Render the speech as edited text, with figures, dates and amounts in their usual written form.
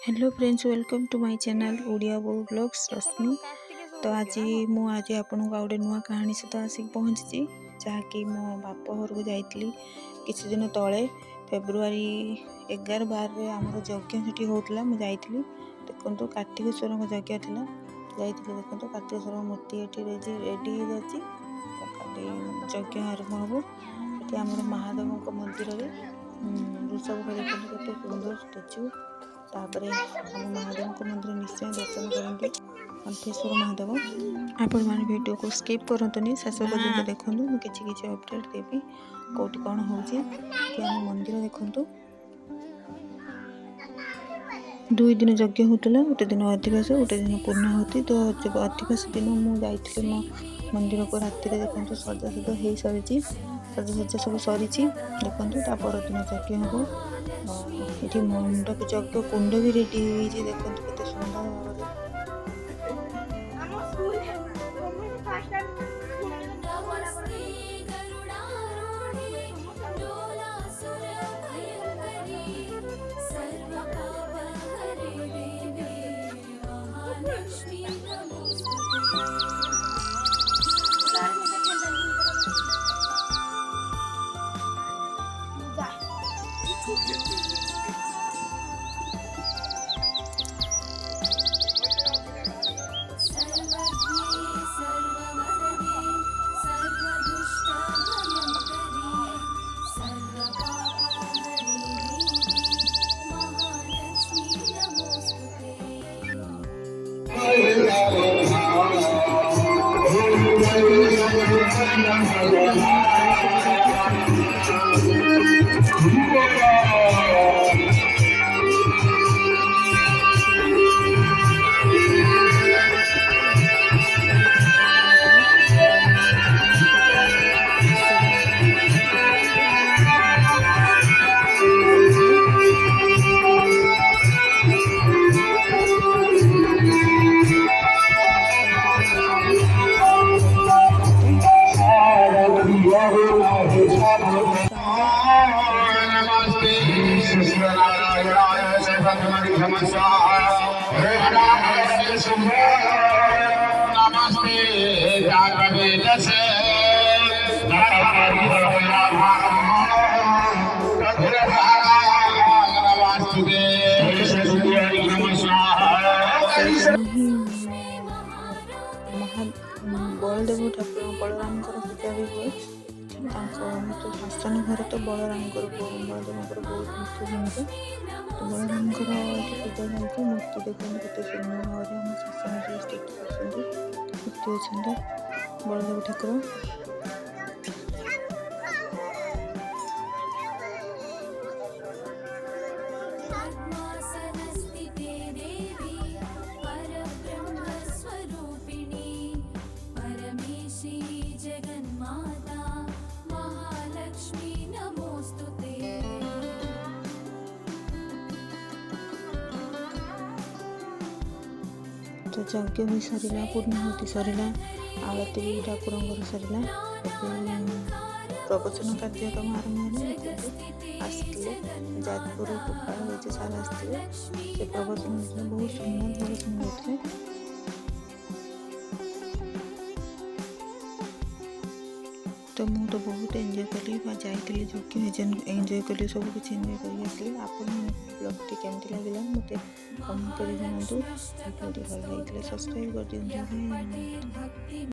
Hello friends, welcome to my channel Odia बो blogs रश्मि। तो आज मुझे आपन को गोटे नुआ कहानी सहित आसिक पहुँची जहाँकि मो बाप घर को जाइली किसी दिन तले फेब्रुआरी 11-12 आमर यज्ञ से होता मुझे देखो कार्तिकेश्वर यज्ञ था देखो कार्तिकेश्वर मूर्ति ये रेडी हो जाती यज्ञ आरंभ हम ये आम महादेव मंदिर वृषभ को देखते केते सुंदर स्टेचू तापर हम महादेव मंदिर निश्चय दर्शन करूँ कंठेश्वर महादेव। आपण मैंने वीडियो को स्किप करतुनि शेष पर्यटन देखूँ मुझे अपडेट देवी कौटी कौन हो मंदिर देखु 2 दिन यज्ञ होता गोटे दिन अधिवास गोटे दिन पूर्णाहुति। तो अधिवास दिन मुझे मो मंदिर को राति देखो सजासजा हो सारी सजासजा सब सरी देखो दिन यज्ञ हम ये मंडप यज्ञ कुंड भी रेडी हो देखो केते सुंदर भाव बलदेव ठाकुर बलराम पूजा भी हुए शासन घर तो बलराम बलदेव बहुत मुख्य भूमिका। तो बलराम पूजा चलती मूर्ति देखते केते सुंदर भाव में शासन मूर्ति अच्छा बलदेव ठाकुर। तो यज्ञ भी सरला पूर्णाहुति सरला आरती भी ठाकुर सरला प्रवचन कार्यक्रम आरंभ है आसते जाजपुर गोपाल सार आसते से प्रवचन बहुत सुंदर प्रवचन होते। तो मुझे तो बहुत एंजॉय कली जाइली यज्ञ एंजॉय कली सब किसी एंजॉय कर आसली। आप ब्लॉगटी केमती लगे मत कमेंट कर जनातु। वीडियो भल लगे सब्सक्राइब कर दिखाँ।